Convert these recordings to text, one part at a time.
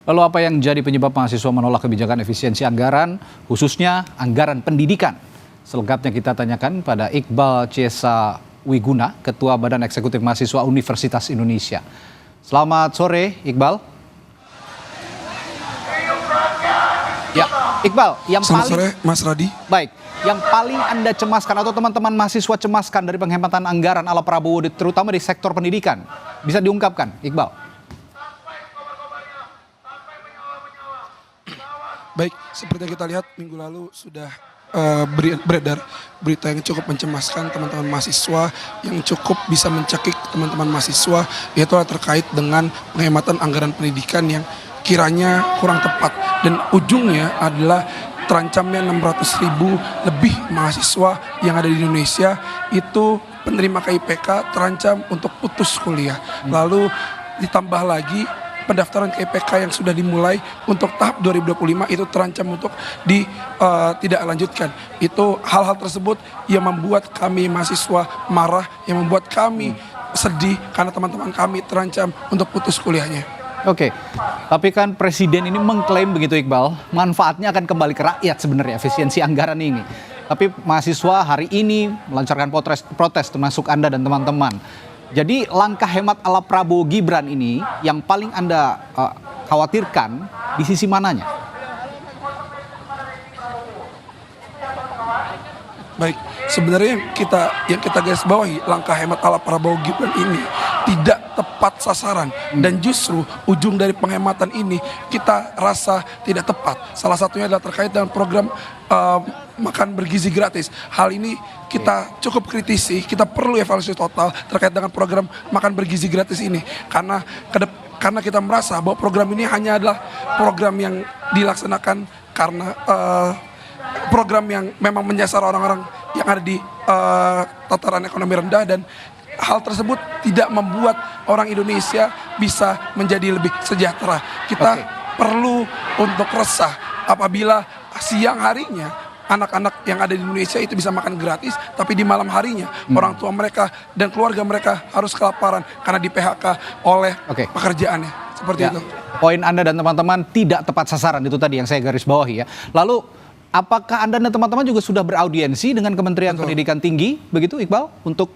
Lalu apa yang jadi penyebab mahasiswa menolak kebijakan efisiensi anggaran, khususnya anggaran pendidikan? Selengkapnya kita tanyakan pada Iqbal Ciesa Wiguna, Ketua Badan Eksekutif Mahasiswa Universitas Indonesia. Selamat sore, Iqbal. Ya, Iqbal, yang Selamat paling... sore, Mas Radi. Baik, yang paling Anda cemaskan atau teman-teman mahasiswa cemaskan dari penghematan anggaran ala Prabowo, terutama di sektor pendidikan, bisa diungkapkan, Iqbal? Baik, seperti yang kita lihat minggu lalu sudah beredar berita yang cukup mencemaskan teman-teman mahasiswa, yang cukup bisa mencekik teman-teman mahasiswa, yaitu terkait dengan penghematan anggaran pendidikan yang kiranya kurang tepat. Dan ujungnya adalah terancamnya 600.000 lebih mahasiswa yang ada di Indonesia itu penerima KIPK terancam untuk putus kuliah. Lalu ditambah lagi pendaftaran KIPK yang sudah dimulai untuk tahap 2025 itu terancam untuk tidak lanjutkan. Itu hal-hal tersebut yang membuat kami mahasiswa marah, yang membuat kami sedih karena teman-teman kami terancam untuk putus kuliahnya. Oke, tapi kan Presiden ini mengklaim begitu, Iqbal, manfaatnya akan kembali ke rakyat sebenarnya, efisiensi anggaran ini. Tapi mahasiswa hari ini melancarkan protes termasuk Anda dan teman-teman. Jadi langkah hemat ala Prabowo Gibran ini yang paling Anda khawatirkan di sisi mananya? Baik, sebenarnya yang kita garis bawahi, langkah hemat ala Prabowo Gibran ini tidak tepat sasaran, dan justru ujung dari penghematan ini kita rasa tidak tepat. Salah satunya adalah terkait dengan program makan bergizi gratis. Hal ini kita cukup kritisi, kita perlu evaluasi total terkait dengan program makan bergizi gratis ini, karena kita merasa bahwa program ini hanya adalah program yang dilaksanakan karena program yang memang menyasar orang-orang yang ada di tataran ekonomi rendah, dan hal tersebut tidak membuat orang Indonesia bisa menjadi lebih sejahtera. Kita perlu untuk resah apabila siang harinya anak-anak yang ada di Indonesia itu bisa makan gratis, tapi di malam harinya orang tua mereka dan keluarga mereka harus kelaparan karena di PHK oleh pekerjaannya. Seperti itu. Poin Anda dan teman-teman tidak tepat sasaran, itu tadi yang saya garis bawahi ya. Lalu apakah Anda dan teman-teman juga sudah beraudiensi dengan Kementerian Pendidikan Tinggi, begitu Iqbal, untuk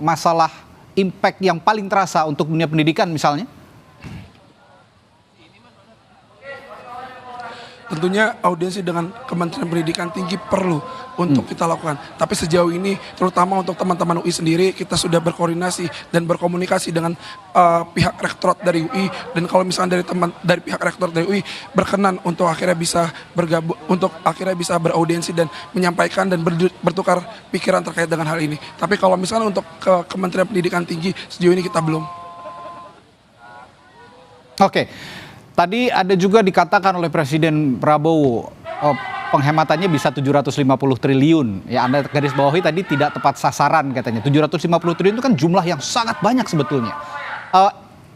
masalah impact yang paling terasa untuk dunia pendidikan misalnya? Tentunya audiensi dengan Kementerian Pendidikan Tinggi perlu untuk kita lakukan. Tapi sejauh ini, terutama untuk teman-teman UI sendiri, kita sudah berkoordinasi dan berkomunikasi dengan pihak rektorat dari UI. Dan kalau misalnya dari pihak rektorat dari UI berkenan untuk akhirnya bisa bergabung, untuk akhirnya bisa beraudiensi dan menyampaikan dan bertukar pikiran terkait dengan hal ini. Tapi kalau misalnya untuk ke Kementerian Pendidikan Tinggi, sejauh ini kita belum. Oke. Tadi ada juga dikatakan oleh Presiden Prabowo penghematannya bisa 750 triliun. Ya, Anda garis bawahi tadi tidak tepat sasaran katanya. 750 triliun itu kan jumlah yang sangat banyak sebetulnya.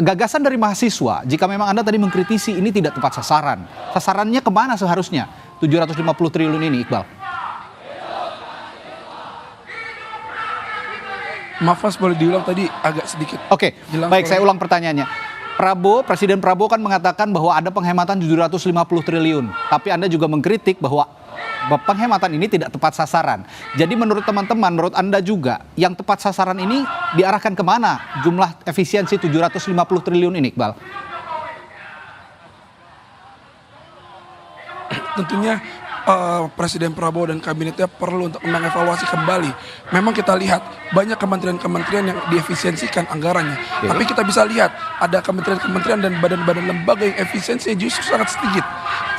Gagasan dari mahasiswa, jika memang Anda tadi mengkritisi ini tidak tepat sasaran, sasarannya kemana seharusnya 750 triliun ini, Iqbal? Maaf, boleh diulang tadi agak sedikit. Oke, baik, saya ulang pertanyaannya. Presiden Prabowo kan mengatakan bahwa ada penghematan 750 triliun. Tapi Anda juga mengkritik bahwa penghematan ini tidak tepat sasaran. Jadi menurut teman-teman, menurut Anda juga, yang tepat sasaran ini diarahkan kemana jumlah efisiensi 750 triliun ini, Iqbal? Tentunya Presiden Prabowo dan kabinetnya perlu untuk mengevaluasi kembali. Memang kita lihat banyak kementerian-kementerian yang diefisiensikan anggarannya. Tapi kita bisa lihat ada kementerian-kementerian dan badan-badan lembaga yang efisiensinya justru sangat sedikit.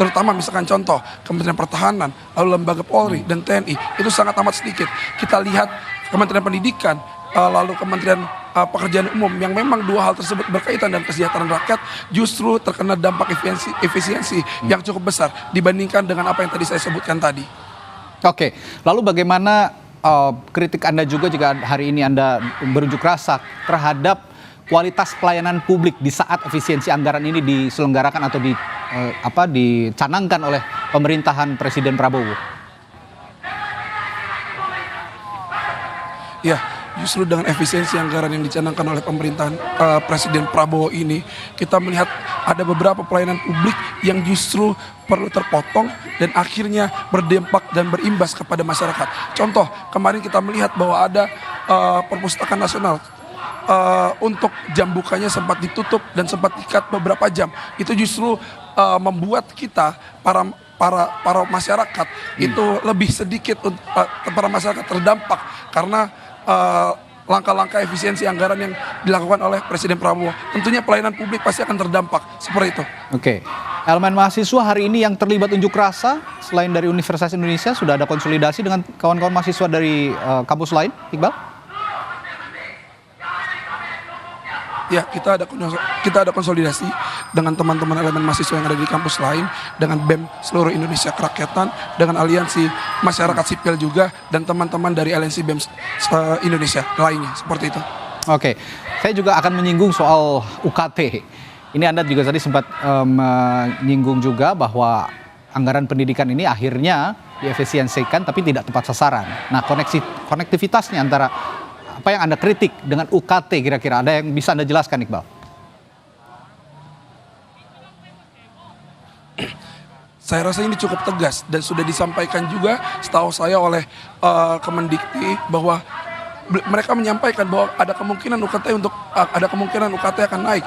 Terutama misalkan contoh Kementerian Pertahanan, lalu lembaga Polri dan TNI itu sangat amat sedikit. Kita lihat Kementerian Pendidikan, lalu Kementerian Pekerjaan Umum, yang memang dua hal tersebut berkaitan dengan kesejahteraan rakyat, justru terkena dampak efisiensi yang cukup besar dibandingkan dengan apa yang tadi saya sebutkan tadi. Oke, lalu bagaimana kritik Anda juga jika hari ini Anda berunjuk rasa terhadap kualitas pelayanan publik di saat efisiensi anggaran ini diselenggarakan atau dicanangkan oleh pemerintahan Presiden Prabowo? Ya, justru dengan efisiensi anggaran yang dicanangkan oleh pemerintahan Presiden Prabowo ini, kita melihat ada beberapa pelayanan publik yang justru perlu terpotong dan akhirnya berdampak dan berimbas kepada masyarakat. Contoh, kemarin kita melihat bahwa ada perpustakaan nasional untuk jam bukanya sempat ditutup dan sempat dikat beberapa jam. Itu justru membuat kita para masyarakat itu lebih sedikit para masyarakat terdampak karena langkah-langkah efisiensi anggaran yang dilakukan oleh Presiden Prabowo. Tentunya pelayanan publik pasti akan terdampak seperti itu. Oke, elemen mahasiswa hari ini yang terlibat unjuk rasa selain dari Universitas Indonesia sudah ada konsolidasi dengan kawan-kawan mahasiswa dari kampus lain, Iqbal? Ya, kita ada konsolidasi dengan teman-teman elemen mahasiswa yang ada di kampus lain, dengan BEM seluruh Indonesia Kerakyatan, dengan aliansi masyarakat sipil juga, dan teman-teman dari aliansi BEM Indonesia lainnya, seperti itu. Oke, saya juga akan menyinggung soal UKT. Ini Anda juga tadi sempat menyinggung juga bahwa anggaran pendidikan ini akhirnya diefisiensikan tapi tidak tepat sasaran. Nah, konektivitasnya antara apa yang Anda kritik dengan UKT kira-kira ada yang bisa Anda jelaskan, Iqbal? Saya rasa ini cukup tegas dan sudah disampaikan juga setahu saya oleh Kemendikti bahwa mereka menyampaikan bahwa ada kemungkinan UKT akan naik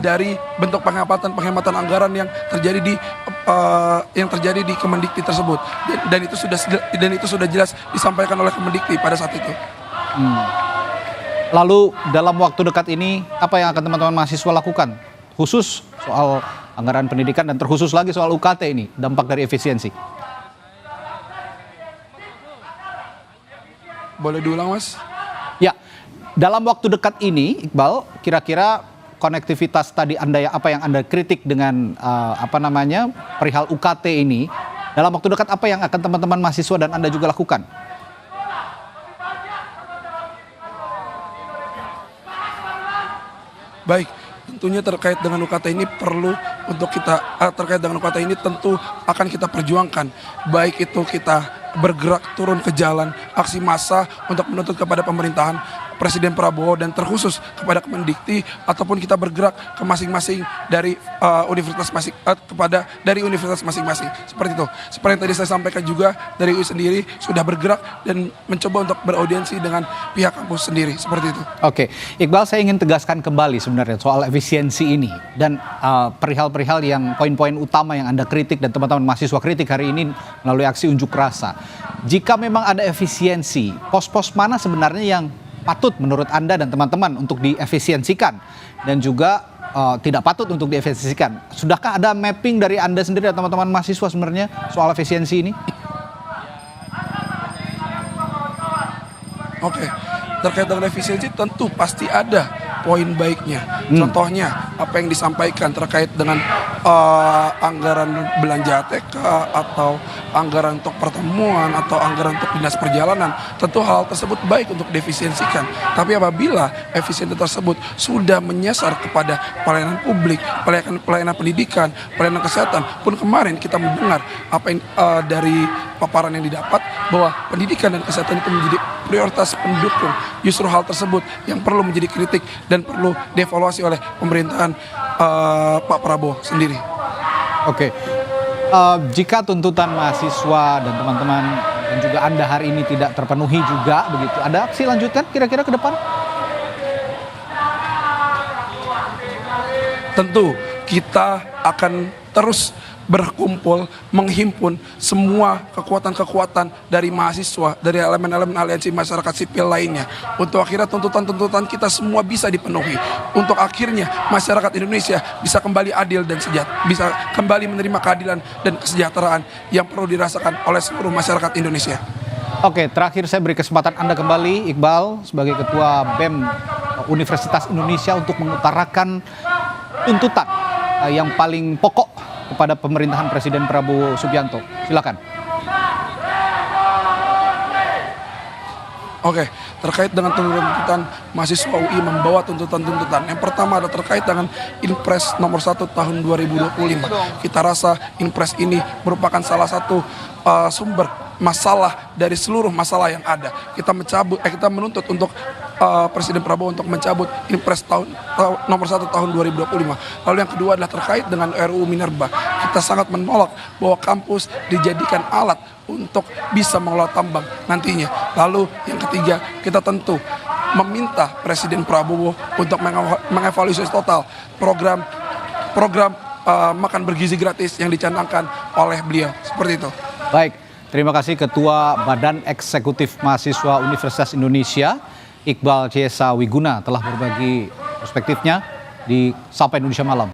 dari bentuk penghematan anggaran yang terjadi di Kemendikti tersebut dan itu sudah jelas disampaikan oleh Kemendikti pada saat itu. Lalu dalam waktu dekat ini apa yang akan teman-teman mahasiswa lakukan khusus soal anggaran pendidikan dan terkhusus lagi soal UKT ini dampak dari efisiensi? Boleh diulang, Mas? Ya, dalam waktu dekat ini Iqbal, kira-kira konektivitas tadi apa yang Anda kritik dengan perihal UKT ini, dalam waktu dekat apa yang akan teman-teman mahasiswa dan Anda juga lakukan? Baik, tentunya terkait dengan UKT ini terkait dengan UKT ini tentu akan kita perjuangkan. Baik itu kita bergerak turun ke jalan, aksi massa untuk menuntut kepada pemerintahan Presiden Prabowo dan terkhusus kepada Kemendikti, ataupun kita bergerak ke masing-masing dari universitas masing-masing. Seperti itu. Seperti yang tadi saya sampaikan juga, dari UI sendiri sudah bergerak dan mencoba untuk beraudiensi dengan pihak kampus sendiri. Seperti itu. Oke, Iqbal, saya ingin tegaskan kembali sebenarnya soal efisiensi ini dan perihal-perihal yang poin-poin utama yang Anda kritik dan teman-teman mahasiswa kritik hari ini melalui aksi unjuk rasa. Jika memang ada efisiensi, pos-pos mana sebenarnya yang patut menurut Anda dan teman-teman untuk diefisiensikan dan juga tidak patut untuk diefisiensikan? Sudahkah ada mapping dari Anda sendiri dan teman-teman mahasiswa sebenarnya soal efisiensi ini? Oke, terkait dengan efisiensi tentu pasti ada poin baiknya. Contohnya apa yang disampaikan terkait dengan anggaran belanja ATK atau anggaran untuk pertemuan atau anggaran untuk dinas perjalanan, tentu hal tersebut baik untuk diefisiensikan. Tapi apabila efisiensi tersebut sudah menyasar kepada pelayanan publik, pelayanan pendidikan, pelayanan kesehatan, pun kemarin kita mendengar apa yang dari paparan yang didapat bahwa pendidikan dan kesehatan itu menjadi prioritas pendukung. Justru hal tersebut yang perlu menjadi kritik dan perlu dievaluasi oleh pemerintahan Pak Prabowo sendiri. Oke, jika tuntutan mahasiswa dan teman-teman dan juga Anda hari ini tidak terpenuhi juga begitu, ada aksi lanjutan kira-kira ke depan? Tentu kita akan terus berkumpul, menghimpun semua kekuatan-kekuatan dari mahasiswa, dari elemen-elemen aliansi masyarakat sipil lainnya, untuk akhirnya tuntutan-tuntutan kita semua bisa dipenuhi, untuk akhirnya masyarakat Indonesia bisa kembali adil dan sejahtera, bisa kembali menerima keadilan dan kesejahteraan yang perlu dirasakan oleh seluruh masyarakat Indonesia. Oke, terakhir saya beri kesempatan Anda kembali, Iqbal, sebagai Ketua BEM Universitas Indonesia untuk mengutarakan tuntutan yang paling pokok kepada pemerintahan Presiden Prabowo Subianto. Silakan. Oke, terkait dengan tuntutan mahasiswa UI membawa tuntutan-tuntutan. Yang pertama adalah terkait dengan Inpres nomor 1 tahun 2025. Kita rasa Inpres ini merupakan salah satu sumber masalah dari seluruh masalah yang ada. Kita menuntut untuk Presiden Prabowo untuk mencabut Impres nomor 1 tahun 2025. Lalu yang kedua adalah terkait dengan RUU Minerba. Kita sangat menolak bahwa kampus dijadikan alat untuk bisa mengelola tambang nantinya. Lalu yang ketiga, kita tentu meminta Presiden Prabowo untuk mengevaluasi total program makan bergizi gratis yang dicanangkan oleh beliau. Seperti itu. Baik, terima kasih Ketua Badan Eksekutif Mahasiswa Universitas Indonesia, Iqbal Ciesa Wiguna, telah berbagi perspektifnya di Sapa Indonesia Malam.